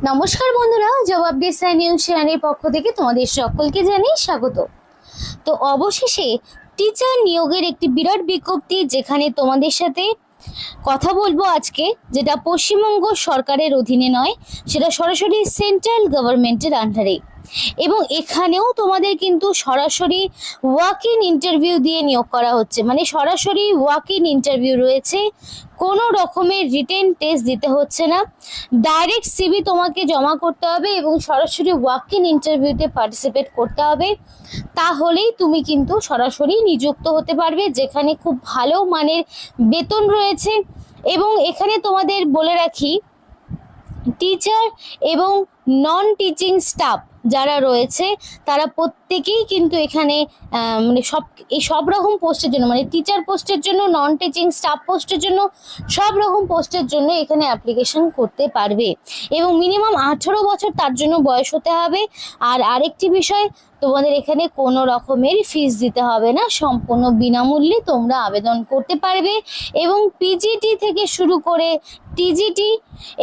নমস্কার বন্ধুরা, জবাব ডিসাইন নিউজ চ্যানেলের পক্ষ থেকে তোমাদের সকলকে জানাই স্বাগত। তো অবশেষে টিচার নিয়োগের একটি বিরাট বিজ্ঞপ্তি যেখানে তোমাদের সাথে কথা বলবো আজকে, যেটা পশ্চিমবঙ্গ সরকারের অধীনে নয়, সেটা সরাসরি সেন্ট্রাল গভর্নমেন্টের আন্ডারে। এবং এখানেও তোমাদের কিন্তু সরাসরি ওয়াক ইন ইন্টারভিউ দিয়ে নিয়োগ করা হচ্ছে, মানে সরাসরি ওয়াক ইন ইন্টারভিউ রয়েছে, কোনো রকমের রিটেন টেস্ট দিতে হচ্ছে না। ডাইরেক্ট সিভি তোমাকে জমা করতে হবে এবং সরাসরি ওয়াক ইন ইন্টারভিউতে পার্টিসিপেট করতে হবে, তাহলেই তুমি কিন্তু সরাসরি নিযুক্ত হতে পারবে, যেখানে খুব ভালো মানের বেতন রয়েছে। এবং এখানে তোমাদের বলে রাখি, টিচার এবং নন টিচিং স্টাফ যারা রয়েছে তারা প্রত্যেকেই কিন্তু এখানে মানে সব রকম পোস্টের জন্য, মানে টিচার পোস্টের জন্য, নন টিচিং স্টাফ পোস্টের জন্য, সব রকম পোস্টের জন্য এখানে অ্যাপ্লিকেশন করতে পারবে। এবং মিনিমাম 18 বছর তার জন্য বয়স হতে হবে। আর আরেকটি বিষয়, তোমাদের এখানে কোনো রকমের ফিস দিতে হবে না, সম্পূর্ণ বিনামূল্যে তোমরা আবেদন করতে পারবে। এবং পিজিটি থেকে শুরু করে টিজিটি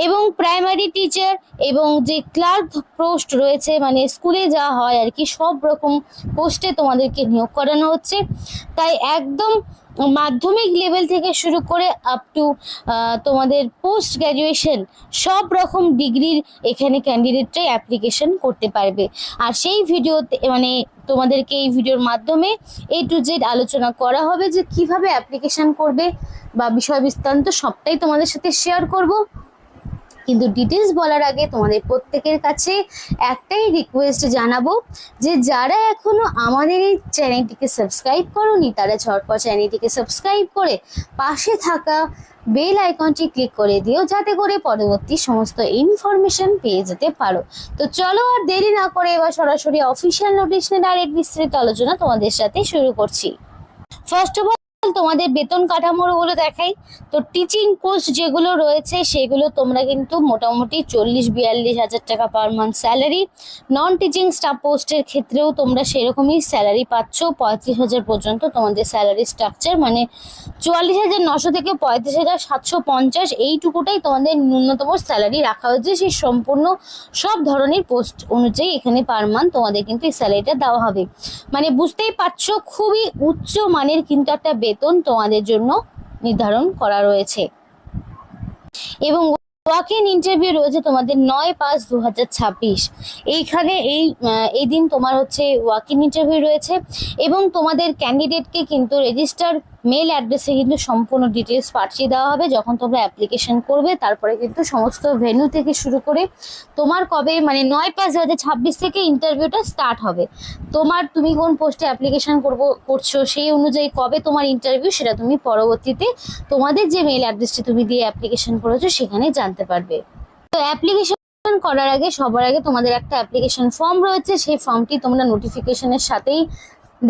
এবং প্রাইমারি টিচার এবং যে ক্লার্ক পোস্ট রয়েছে, মানে স্কুলে যা হয় আর কি, সব রকম পোস্টে তোমাদেরকে নিয়োগ করানো হচ্ছে। তাই একদম মাধ্যমিক লেভেল থেকে শুরু করে আপ টু তোমাদের পোস্ট গ্র্যাজুয়েশন সব রকম ডিগ্রির এখানে ক্যান্ডিডেটরাই অ্যাপ্লিকেশন করতে পারবে। আর সেই ভিডিওতে মানে তোমাদেরকে এই ভিডিওর মাধ্যমে A to Z আলোচনা করা হবে যে কিভাবে অ্যাপ্লিকেশন করবে বা বিষয় বিস্তারিত সবটাই তোমাদের সাথে শেয়ার করব। কিন্তু ডিটেলস বলার আগে তোমাদের প্রত্যেকের কাছে একটাই রিকোয়েস্ট জানাবো, যে যারা এখনো আমাদের এই চ্যানেলটিকে সাবস্ক্রাইব করোনি তারা ঝটপট চ্যানেলটিকে সাবস্ক্রাইব করে পাশে থাকা বেল আইকনটি ক্লিক করে দিও, যাতে করে পরবর্তী সমস্ত ইনফরমেশন পেয়ে যেতে পারো। তো চলো আর দেরি না করে এবার সরাসরি অফিসিয়াল নোটিশ নিয়ে ডাইরেক্ট বিস্তারিত আলোচনা তোমাদের সাথে শুরু করছি। ফার্স্ট অফ তোমাদের বেতন কাঠামোগুলো দেখাই। তো টিচিং পোস্ট যেগুলো রয়েছে সেগুলো তোমরা কিন্তু মোটামুটি 40-42 হাজার টাকা per month salary. Non teaching staff পোস্টের ক্ষেত্রেও তোমরা সেরকমই স্যালারি পাচ্ছ, 35,000 পর্যন্ত তোমাদের স্যালারি স্ট্রাকচার, মানে 44,900 থেকে 35,750, এইটুকুটাই তোমাদের ন্যূনতম স্যালারি রাখা হয়েছে। সেই সম্পূর্ণ সব ধরনের পোস্ট অনুযায়ী এখানে পার মান্থ তোমাদের কিন্তু এই স্যালারিটা দেওয়া হবে। মানে বুঝতেই পারছো, খুবই উচ্চ মানের কিন্তু একটা বেতন তোমাদের জন্য নির্ধারণ করা রয়েছে। এবং ওয়াক ইন ইন্টারভিউ রয়েছে তোমাদের 9/5/2026। এইখানে এই দিন তোমার হচ্ছে ওয়াক ইন ইন্টারভিউ রয়েছে। এবং তোমাদের ক্যান্ডিডেটকে কিন্তু রেজিস্টার মেল অ্যাড্রেসে কিন্তু সম্পূর্ণ ডিটেলস পাঠিয়ে দেওয়া হবে যখন তোমরা অ্যাপ্লিকেশন করবে। তারপরে কিন্তু সমস্ত ভেন্যু থেকে শুরু করে তোমার কবে, মানে 9/5/2026 থেকে ইন্টারভিউটা স্টার্ট হবে। তুমি কোন পোস্টে অ্যাপ্লিকেশন করছো সেই অনুযায়ী কবে তোমার ইন্টারভিউ, সেটা তুমি পরবর্তীতে তোমাদের যে মেল অ্যাড্রেসটি তুমি দিয়ে অ্যাপ্লিকেশন করেছো সেখানে জানতে পারবে। তো অ্যাপ্লিকেশন করার আগে সবার আগে তোমাদের একটা অ্যাপ্লিকেশন ফর্ম রয়েছে, সেই ফর্মটি তোমরা নোটিফিকেশনের সাথেই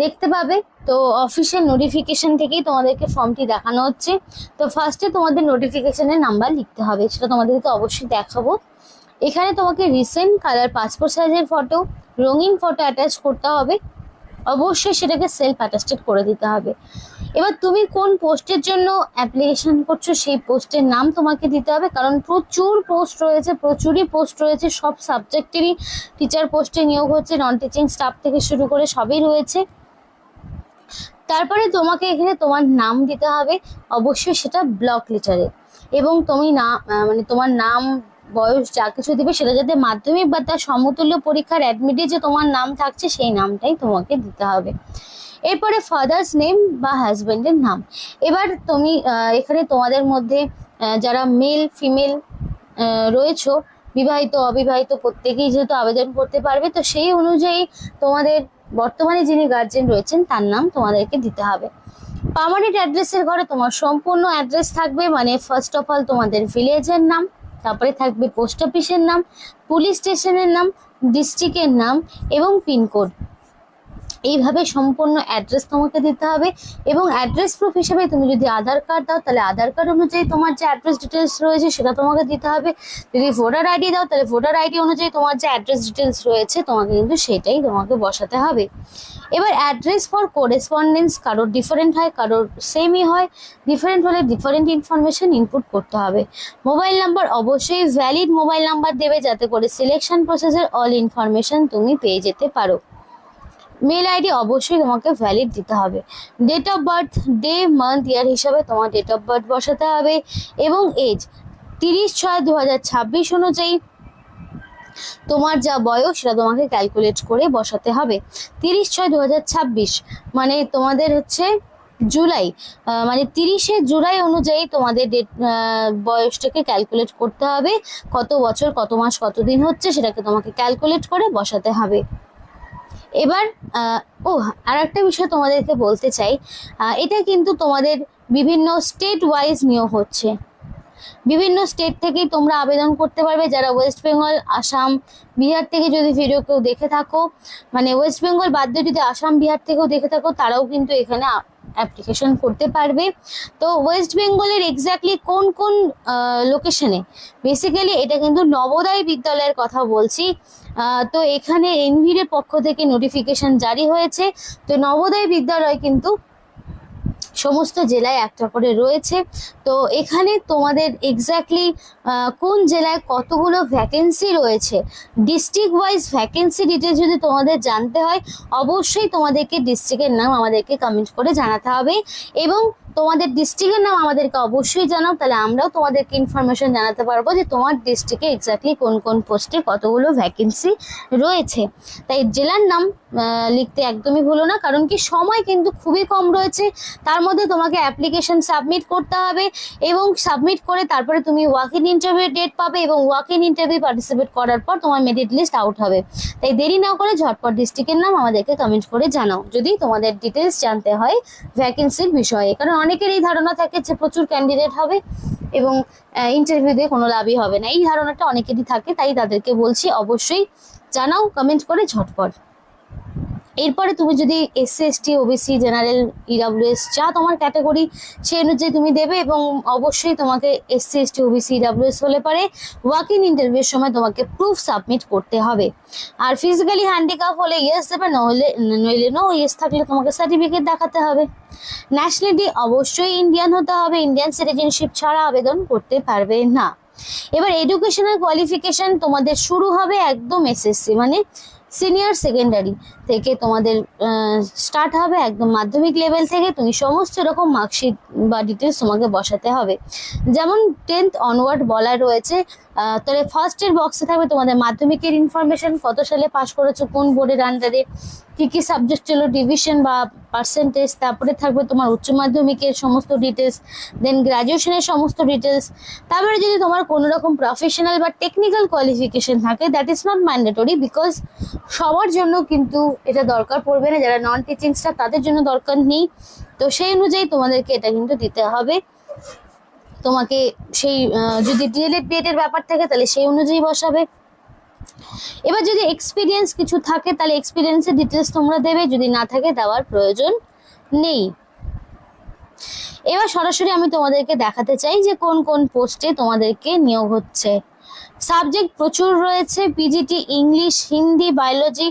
দেখতে পাবে। তো অফিসিয়াল নোটিফিকেশন থেকেই তোমাদেরকে ফর্মটি দেখানো হচ্ছে। তো ফার্স্টে তোমাদের নোটিফিকেশনের নাম্বার লিখতে হবে, সেটা তোমাদেরকে অবশ্যই দেখাবো। এখানে তোমাকে রিসেন্ট কালার পাসপোর্ট সাইজের ফটো, রঙিন ফটো অ্যাটাচ করতে হবে। অবশ্যই সেটাকে সেলফ অ্যাটাস্টেড করে দিতে হবে। এবার তুমি কোন পোস্টের জন্য অ্যাপ্লিকেশন করছো সেই পোস্টের নাম তোমাকে দিতে হবে, কারণ প্রচুর পোস্ট রয়েছে, প্রচুরই পোস্ট রয়েছে, সব সাবজেক্টেরই টিচার পোস্টে নিয়োগ হচ্ছে, নন টিচিং স্টাফ থেকে শুরু করে সবই রয়েছে। তারপরে তোমাকে এখানে তোমার নাম দিতে হবে, অবশ্যই সেটা ব্লক লেটারে। এবং তুমি মানে তোমার নাম, বয়স যা কিছু দিবে সেটা যাতে মাধ্যমিক বা তার সমতুল্য পরীক্ষার অ্যাডমিটে যে তোমার নাম থাকছে সেই নামটাই তোমাকে দিতে হবে। এরপরে ফাদার্স নেম বা হাজব্যান্ডের নাম। এবার তুমি এখানে তোমাদের মধ্যে যারা মেল ফিমেল রয়েছো, বিবাহিত অবিবাহিত প্রত্যেকেই যেহেতু আবেদন করতে পারবে, তো সেই অনুযায়ী তোমাদের বর্তমানে যিনি গার্জেন রয়েছেন তার নাম তোমাদেরকে দিতে হবে। পার্মানেন্ট অ্যাড্রেসের ঘরে তোমার সম্পূর্ণ অ্যাড্রেস থাকবে, মানে ফার্স্ট অফ অল তোমাদের ভিলেজের নাম, তারপরে থাকবে পোস্ট অফিসের নাম, পুলিশ স্টেশনের নাম, ডিস্ট্রিক্টের নাম এবং পিনকোড। এইভাবে সম্পূর্ণ অ্যাড্রেস তোমাকে দিতে হবে, এবং অ্যাড্রেস প্রুফ হিসেবে তুমি যদি আধার কার্ড দাও তাহলে আধার কার্ড অনুযায়ী তোমার যে অ্যাড্রেস ডিটেলস রয়েছে সেটা তোমাকে দিতে হবে। যদি ভোটার আইডি দাও তাহলে ভোটার আইডি অনুযায়ী তোমার যে অ্যাড্রেস ডিটেলস রয়েছে তোমাকে কিন্তু সেটাই তোমাকে বসাতে হবে। এবার অ্যাড্রেস ফর কোরেসপন্ডেন্স কারোর ডিফারেন্ট হয়, কারোর সেমই হয়। ডিফারেন্ট হলে ডিফারেন্ট ইনফরমেশন ইনপুট করতে হবে। মোবাইল নাম্বার অবশ্যই ভ্যালিড মোবাইল নাম্বার দেবে, যাতে করে সিলেকশন প্রসেসের অল ইনফরমেশন তুমি পেয়ে যেতে পারো। মেল আইডি অবশ্যই তোমাকে ভ্যালিড দিতে হবে। Date of birth day month year হিসাবে তোমার ডেট অফ বার্থ বসাতে হবে, এবং এজ 30/6/2026 অনুযায়ী তোমার যা বয়স সেটা তোমাকে ক্যালকুলেট করে বসাতে হবে। 30/6/2026 মানে তোমাদের হচ্ছে জুলাই, মানে 30শে জুলাই অনুযায়ী তোমাদের ডেট বয়সটাকে ক্যালকুলেট করতে হবে। কত বছর কত মাস কত দিন হচ্ছে সেটাকে তোমাকে ক্যালকুলেট করে বসাতে হবে। এবার আর একটা বিষয় তোমাদেরকে বলতে চাই, এটা কিন্তু তোমাদের বিভিন্ন স্টেট ওয়াইজ নিয়োগ হচ্ছে। বিভিন্ন স্টেট থেকেই তোমরা আবেদন করতে পারবে। যারা ওয়েস্ট বেঙ্গল, আসাম, বিহার থেকে যদি ভিডিও কেউ দেখে থাকো, মানে ওয়েস্ট বেঙ্গল বাদ দিয়ে যদি আসাম, বিহার থেকেও দেখে থাকো, তারাও কিন্তু এখানে অ্যাপ্লিকেশন করতে পারবে। তো ওয়েস্ট বেঙ্গলের এক্স্যাক্টলি কোন কোন লোকেশনে, বেসিক্যালি এটা কিন্তু নবোদয় বিদ্যালয়ের কথা বলছি। তো এখানে এনভির পক্ষ থেকে নোটিফিকেশন জারি হয়েছে। তো নবোদয় বিদ্যালয় কিন্তু সমস্ত জেলায় একটা করে রয়েছে। তো এখানে তোমাদের এক্স্যাক্টলি কোন জেলায় কতগুলো ভ্যাকেন্সি রয়েছে, ডিস্ট্রিক্ট ওয়াইজ ভ্যাকেন্সি ডিটেলস যদি তোমাদের জানতে হয়, অবশ্যই তোমাদেরকে ডিস্ট্রিক্টের নাম আমাদেরকে কমেন্ট করে জানাতে হবে, এবং তোমাদের ডিস্ট্রিক্টের নাম আমাদেরকে অবশ্যই জানাও, তাহলে আমরাও তোমাদেরকে ইনফরমেশন জানাতে পারবো যে তোমার ডিস্ট্রিক্টে এক্স্যাক্টলি কোন কোন পোস্টে কতগুলো ভ্যাকেন্সি রয়েছে। তাই জেলার নাম লিখতে একদমই ভুলো না, কারণ কি সময় কিন্তু খুবই কম রয়েছে। তার মধ্যে তোমাকে অ্যাপ্লিকেশন সাবমিট করতে হবে, এবং সাবমিট করে তারপরে তুমি ওয়াক ইন ইন্টারভিউ ডেট পাবে, এবং ওয়াক ইন ইন্টারভিউ পার্টিসিপেট করার পর তোমার মেরিট লিস্ট আউট হবে। তাই দেরি না করে ঝটপট ডিস্ট্রিক্টের নাম আমাদেরকে কমেন্ট করে জানাও যদি তোমাদের ডিটেলস জানতে হয় ভ্যাকেন্সির বিষয়ে। কারণ অনেকের এই ধারণা থাকে যে প্রচুর ক্যান্ডিডেট হবে এবং ইন্টারভিউ দিয়ে কোনো লাভই হবে না, এই ধারণাটা অনেকেরই থাকে। তাই তাদেরকে বলছি অবশ্যই জানাও কমেন্ট করে ঝটপট। এরপরে তুমি যদি SC, ST, OBC, general, EWS যা তোমার ক্যাটাগরি সেই অনুযায়ী তুমি দেবে, এবং অবশ্যই তোমাকে এসসি, এসটি, ওবিসি, ইডাব্লিউএস হলে পারে ওয়াক ইন ইন্টারভিউর সময় তোমাকে প্রুফ সাবমিট করতে হবে। আর ফিজিক্যালি হ্যান্ডিক্যাপ হলে ইয়েস দেবে, নইলে নো। ইয়েস থাকলে তোমাকে সার্টিফিকেট দেখাতে হবে। ন্যাশনালিটি অবশ্যই ইন্ডিয়ান হতে হবে, ইন্ডিয়ান সিটিজেনশিপ ছাড়া আবেদন করতে পারবে না। এবার এডুকেশনাল কোয়ালিফিকেশন তোমাদের শুরু হবে একদম এসএসসি মানে সিনিয়র সেকেন্ডারি থেকে তোমাদের স্টার্ট হবে, একদম মাধ্যমিক লেভেল থেকে তুমি সমস্ত রকম মার্কশিট বা ডিটেলস তোমাকে বসাতে হবে। যেমন 10th অনওয়ার্ড বলা রয়েছে, তাহলে ফার্স্টের বক্সে থাকবে তোমাদের মাধ্যমিকের ইনফরমেশন, কত সালে পাস করেছো, কোন বোর্ডের আন্ডারে, কী কী সাবজেক্ট ছিল, ডিভিশন বা পার্সেন্টেজ। তারপরে থাকবে তোমার উচ্চ মাধ্যমিকের সমস্ত ডিটেলস, দেন গ্র্যাজুয়েশনের সমস্ত ডিটেলস। তারপরে যদি তোমার কোনো রকম প্রফেশনাল বা টেকনিক্যাল কোয়ালিফিকেশন থাকে, that is not mandatory, because সবার জন্য কিন্তু এটা দরকার পড়বে না। যারা নন টিচিং স্টাফ তাদের জন্য দরকার নেই। তো সেই অনুযায়ী তোমাদেরকে এটা কিন্তু দিতে হবে। তোমাকে সেই যদি ডিএলএড বিএড ব্যাপার থাকে তাহলে সেই অনুযায়ী বসাবে। এবার যদি এক্সপিরিয়েন্স কিছু থাকে তাহলে এক্সপিরিয়েন্সের ডিটেলস তোমরা দেবে, যদি না থাকে দেওয়ার প্রয়োজন নেই। এবার সরাসরি আমি তোমাদেরকে দেখাতে চাই যে কোন কোন পোস্টে তোমাদেরকে নিয়োগ হচ্ছে। সাবজেক্ট প্রচুর রয়েছে, PGT English, Hindi, biology,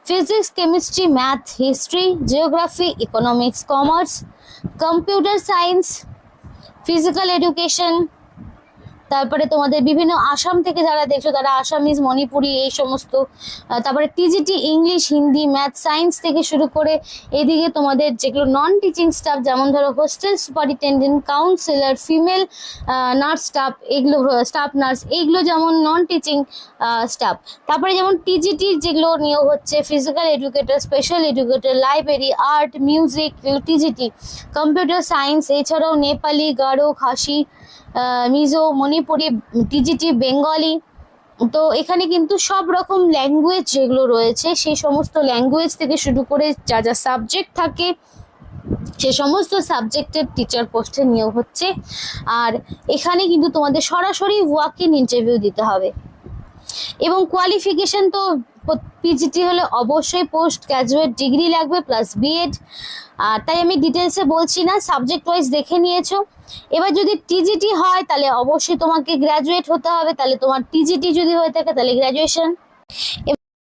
physics, chemistry, math, history, geography, economics, commerce, computer science, physical education. তারপরে তোমাদের বিভিন্ন আসাম থেকে যারা দেখছো তারা আসামিজ, মণিপুরি এই সমস্ত। তারপরে TGT English, Hindi, math, science থেকে শুরু করে এদিকে তোমাদের যেগুলো নন টিচিং স্টাফ, যেমন ধরো hostel superintendent, councillor, female nurse staff, এগুলো স্টাফ নার্স, এইগুলো যেমন নন টিচিং স্টাফ। তারপরে যেমন টিজিটির যেগুলো নিয়োগ হচ্ছে, physical educator, special educator, library, art, music, TGT, computer science, এছাড়াও নেপালি, গারো, খাসি, মিজো, মণিপুরি, টিজিটি, বেঙ্গলি। তো এখানে কিন্তু সব রকম ল্যাঙ্গুয়েজ যেগুলো রয়েছে সেই সমস্ত ল্যাঙ্গুয়েজ থেকে শুরু করে যা যা সাবজেক্ট থাকে সে সমস্ত সাবজেক্টের টিচার পোস্টে নিয়োগ হচ্ছে। আর এখানে কিন্তু তোমাদের সরাসরি ওয়াক ইন ইন্টারভিউ দিতে হবে, এবং কোয়ালিফিকেশন তো পিজিটি হলে অবশ্যই পোস্ট গ্র্যাজুয়েট ডিগ্রি লাগবে প্লাস বিএড। আর তাই আমি ডিটেলসে বলছি না, সাবজেক্ট ওয়াইজ দেখে নিয়েছো। এবার যদি টিজিটি হয় তাহলে অবশ্যই তোমাকে গ্র্যাজুয়েট হতে হবে, তাহলে তোমার টিজিটি যদি হয়ে থাকে তাহলে গ্র্যাজুয়েশন।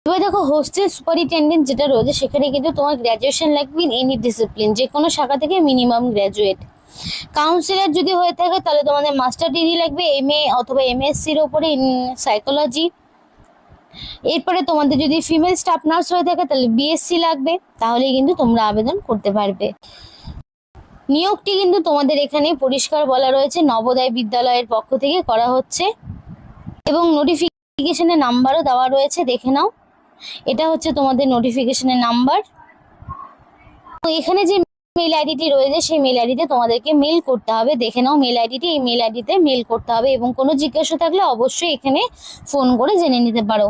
এবার দেখো হোস্টেল সুপারিনটেন্ডেন্ট যেটা রয়েছে সেখানে কিন্তু তোমার গ্র্যাজুয়েশন লাগবে ইন এনি ডিসিপ্লিন, যে কোনো শাখা থেকে মিনিমাম গ্র্যাজুয়েট। কাউন্সিলর যদি হয়ে থাকে তাহলে তোমাদের মাস্টার ডিগ্রি লাগবে এমএ অথবা এমএসসির ওপরে ইন সাইকোলজি। এরপরে তোমাদের যদি ফিমেল স্টাফ নার্স হয়ে থাকে তাহলে বিএসসি লাগবে, তাহলেই কিন্তু তোমরা আবেদন করতে পারবে। নিয়োগটি কিন্তু তোমাদের এখানে পরিষ্কার বলা রয়েছে নবোদয় বিদ্যালয়ের পক্ষ থেকে করা হচ্ছে এবং নোটিফিকেশনের নাম্বারও দেওয়া রয়েছে, দেখে নাও। এটা হচ্ছে তোমাদের নোটিফিকেশনের নাম্বার। তো এখানে যে মেল আইডিটি রয়েছে সেই মেল আইডিতে তোমাদেরকে মেল করতে হবে, দেখে নাও মেল আইডিটি, এই মেল আইডিতে মেল করতে হবে এবং কোনো জিজ্ঞাসা থাকলে অবশ্যই এখানে ফোন করে জেনে নিতে পারো।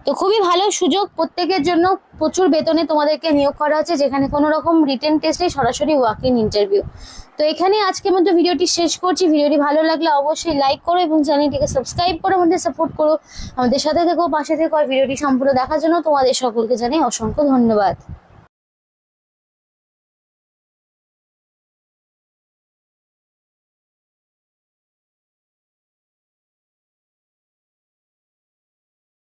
তো খুবই ভালো সুযোগ প্রত্যেকের জন্য, প্রচুর বেতনে তোমাদেরকে নিয়োগ করা হচ্ছে, যেখানে কোনো রকম রিটেন টেস্ট নেই, সরাসরি ওয়াক ইন ইন্টারভিউ। তো এখানে আজকের মধ্যে ভিডিওটি শেষ করছি। ভিডিওটি ভালো লাগলে অবশ্যই লাইক করো এবং চ্যানেলটিকে সাবস্ক্রাইব করে আমাদের সাপোর্ট করো, আমাদের সাথে থেকো, পাশে থেকো। আর ভিডিওটি সম্পূর্ণ দেখার জন্য তোমাদের সকলকে জানাই অসংখ্য ধন্যবাদ।